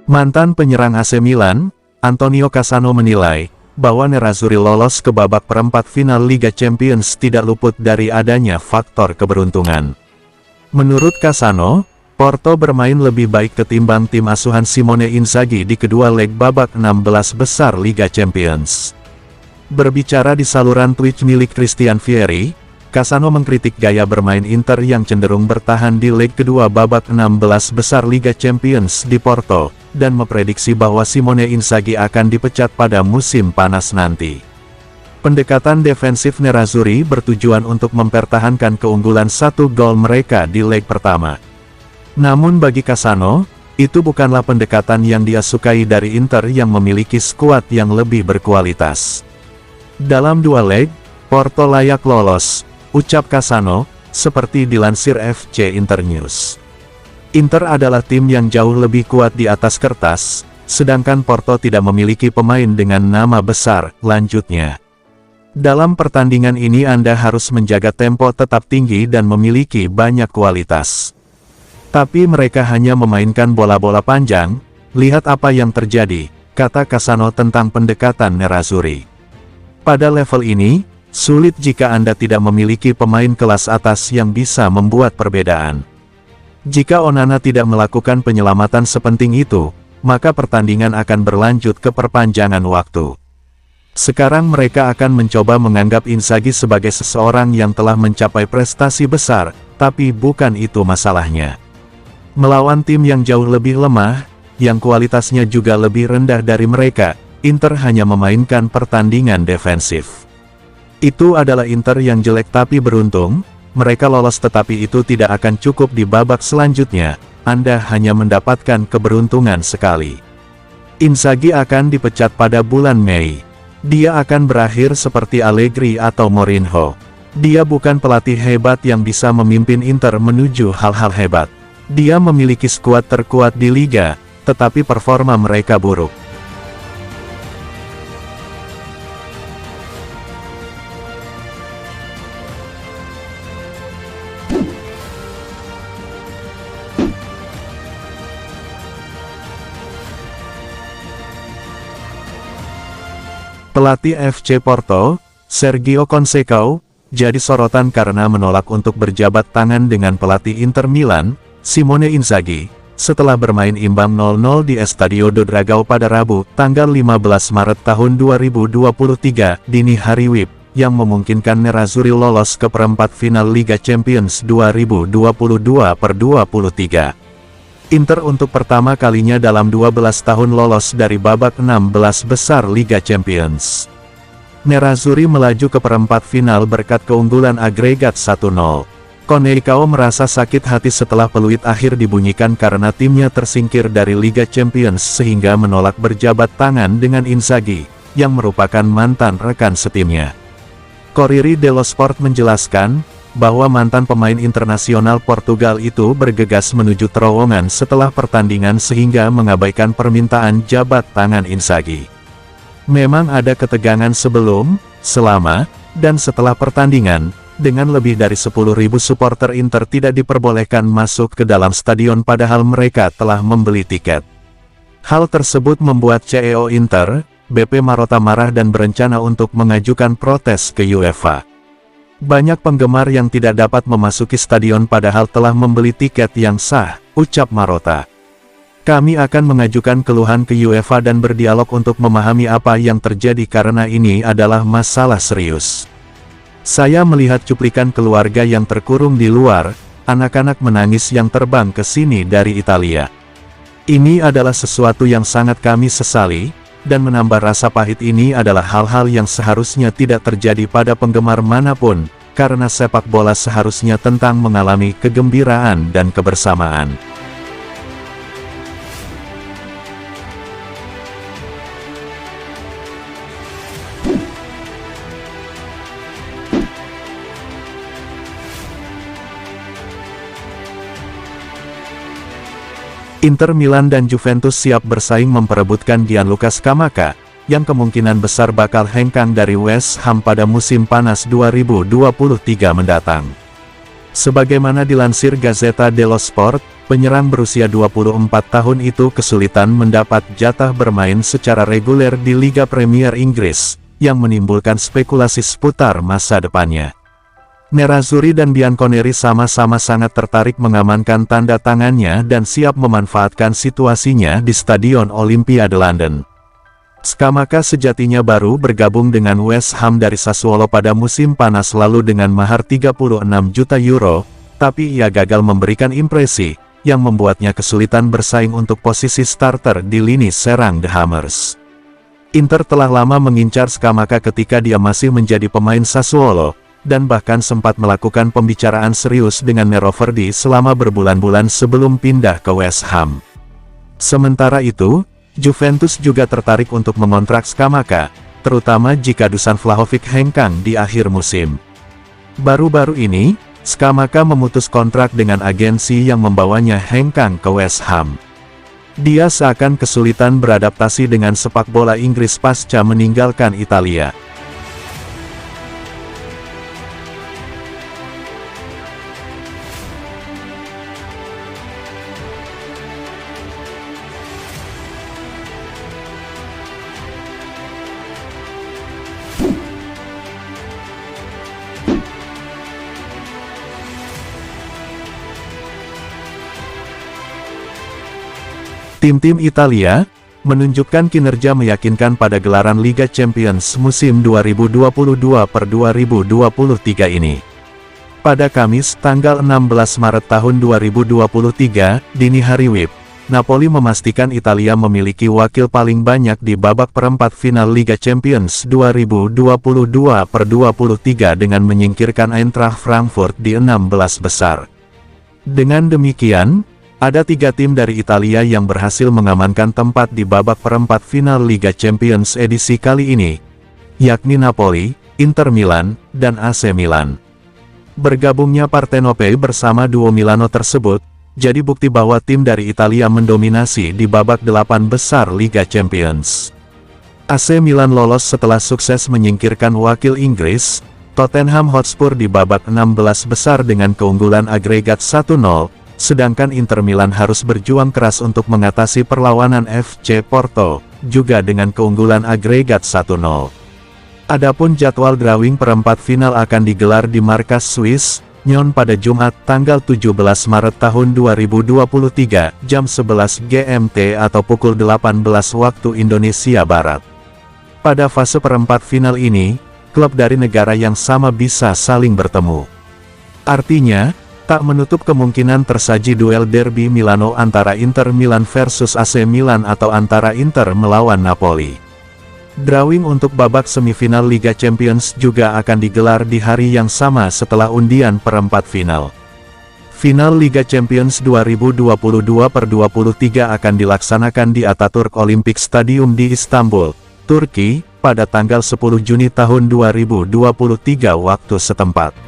Mantan penyerang AC Milan, Antonio Cassano menilai bahwa Nerazzurri lolos ke babak perempat final Liga Champions tidak luput dari adanya faktor keberuntungan. Menurut Cassano, Porto bermain lebih baik ketimbang tim asuhan Simone Inzaghi di kedua leg babak 16 besar Liga Champions. Berbicara di saluran Twitch milik Christian Vieri, Cassano mengkritik gaya bermain Inter yang cenderung bertahan di leg kedua babak 16 besar Liga Champions di Porto, dan memprediksi bahwa Simone Inzaghi akan dipecat pada musim panas nanti. Pendekatan defensif Nerazzurri bertujuan untuk mempertahankan keunggulan 1 gol mereka di leg pertama. Namun bagi Cassano, itu bukanlah pendekatan yang dia sukai dari Inter yang memiliki skuad yang lebih berkualitas. Dalam 2 leg, Porto layak lolos, ucap Cassano, seperti dilansir FC Internews. Inter adalah tim yang jauh lebih kuat di atas kertas, sedangkan Porto tidak memiliki pemain dengan nama besar, lanjutnya. Dalam pertandingan ini Anda harus menjaga tempo tetap tinggi dan memiliki banyak kualitas. Tapi mereka hanya memainkan bola-bola panjang, lihat apa yang terjadi, kata Cassano tentang pendekatan Nerazzurri. Pada level ini, sulit jika Anda tidak memiliki pemain kelas atas yang bisa membuat perbedaan. Jika Onana tidak melakukan penyelamatan sepenting itu, maka pertandingan akan berlanjut ke perpanjangan waktu. Sekarang mereka akan mencoba menganggap Inzaghi sebagai seseorang yang telah mencapai prestasi besar, tapi bukan itu masalahnya. Melawan tim yang jauh lebih lemah, yang kualitasnya juga lebih rendah dari mereka, Inter hanya memainkan pertandingan defensif. Itu adalah Inter yang jelek tapi beruntung. Mereka lolos tetapi itu tidak akan cukup di babak selanjutnya, Anda hanya mendapatkan keberuntungan sekali. Inzaghi akan dipecat pada bulan Mei. Dia akan berakhir seperti Allegri atau Mourinho. Dia bukan pelatih hebat yang bisa memimpin Inter menuju hal-hal hebat. Dia memiliki skuad terkuat di Liga, tetapi performa mereka buruk. Pelatih FC Porto, Sergio Conceição, jadi sorotan karena menolak untuk berjabat tangan dengan pelatih Inter Milan, Simone Inzaghi, setelah bermain imbang 0-0 di Estadio do Dragão pada Rabu, tanggal 15 Maret tahun 2023, dini hari WIB, yang memungkinkan Nerazzurri lolos ke perempat final Liga Champions 2022/23. Inter untuk pertama kalinya dalam 12 tahun lolos dari babak 16 besar Liga Champions. Nerazzurri melaju ke perempat final berkat keunggulan agregat 1-0. Conceição merasa sakit hati setelah peluit akhir dibunyikan karena timnya tersingkir dari Liga Champions sehingga menolak berjabat tangan dengan Inzaghi, yang merupakan mantan rekan setimnya. Corriere dello Sport menjelaskan bahwa mantan pemain internasional Portugal itu bergegas menuju terowongan setelah pertandingan sehingga mengabaikan permintaan jabat tangan Inzaghi. Memang ada ketegangan sebelum, selama, dan setelah pertandingan, dengan lebih dari 10.000 supporter Inter tidak diperbolehkan masuk ke dalam stadion padahal mereka telah membeli tiket. Hal tersebut membuat CEO Inter, BP Marotta marah dan berencana untuk mengajukan protes ke UEFA. Banyak penggemar yang tidak dapat memasuki stadion padahal telah membeli tiket yang sah, ucap Marotta. Kami akan mengajukan keluhan ke UEFA dan berdialog untuk memahami apa yang terjadi karena ini adalah masalah serius. Saya melihat cuplikan keluarga yang terkurung di luar, anak-anak menangis yang terbang ke sini dari Italia. Ini adalah sesuatu yang sangat kami sesali, dan menambah rasa pahit ini adalah hal-hal yang seharusnya tidak terjadi pada penggemar manapun, karena sepak bola seharusnya tentang mengalami kegembiraan dan kebersamaan. Inter Milan dan Juventus siap bersaing memperebutkan Gianluca Scamacca, yang kemungkinan besar bakal hengkang dari West Ham pada musim panas 2023 mendatang. Sebagaimana dilansir Gazzetta dello Sport, penyerang berusia 24 tahun itu kesulitan mendapat jatah bermain secara reguler di Liga Premier Inggris, yang menimbulkan spekulasi seputar masa depannya. Nerazzurri dan Bianconeri sama-sama sangat tertarik mengamankan tanda tangannya dan siap memanfaatkan situasinya di Stadion Olimpiade London. Scamacca sejatinya baru bergabung dengan West Ham dari Sassuolo pada musim panas lalu dengan mahar 36 juta euro, tapi ia gagal memberikan impresi, yang membuatnya kesulitan bersaing untuk posisi starter di lini serang The Hammers. Inter telah lama mengincar Scamacca ketika dia masih menjadi pemain Sassuolo, dan bahkan sempat melakukan pembicaraan serius dengan Nero Verdi selama berbulan-bulan sebelum pindah ke West Ham. Sementara itu, Juventus juga tertarik untuk mengontrak Scamacca, terutama jika Dusan Vlahovic hengkang di akhir musim. Baru-baru ini, Scamacca memutus kontrak dengan agensi yang membawanya hengkang ke West Ham. Dia seakan kesulitan beradaptasi dengan sepak bola Inggris pasca meninggalkan Italia. Tim-tim Italia menunjukkan kinerja meyakinkan pada gelaran Liga Champions musim 2022-2023 ini. Pada Kamis, tanggal 16 Maret tahun 2023, dini hari WIB, Napoli memastikan Italia memiliki wakil paling banyak di babak perempat final Liga Champions 2022-2023 dengan menyingkirkan Eintracht Frankfurt di 16 besar. Dengan demikian, ada 3 tim dari Italia yang berhasil mengamankan tempat di babak perempat final Liga Champions edisi kali ini, yakni Napoli, Inter Milan, dan AC Milan. Bergabungnya Partenope bersama duo Milano tersebut, jadi bukti bahwa tim dari Italia mendominasi di babak 8 besar Liga Champions. AC Milan lolos setelah sukses menyingkirkan wakil Inggris, Tottenham Hotspur di babak 16 besar dengan keunggulan agregat 1-0, sedangkan Inter Milan harus berjuang keras untuk mengatasi perlawanan FC Porto, juga dengan keunggulan agregat 1-0. Adapun jadwal drawing perempat final akan digelar di markas Swiss, Nyon pada Jumat tanggal 17 Maret tahun 2023, jam 11 GMT atau pukul 18 waktu Indonesia Barat. Pada fase perempat final ini, klub dari negara yang sama bisa saling bertemu. Artinya, tak menutup kemungkinan tersaji duel derby Milano antara Inter Milan versus AC Milan atau antara Inter melawan Napoli. Drawing untuk babak semifinal Liga Champions juga akan digelar di hari yang sama setelah undian perempat final. Final Liga Champions 2022-23 akan dilaksanakan di Ataturk Olympic Stadium di Istanbul, Turki, pada tanggal 10 Juni tahun 2023 waktu setempat.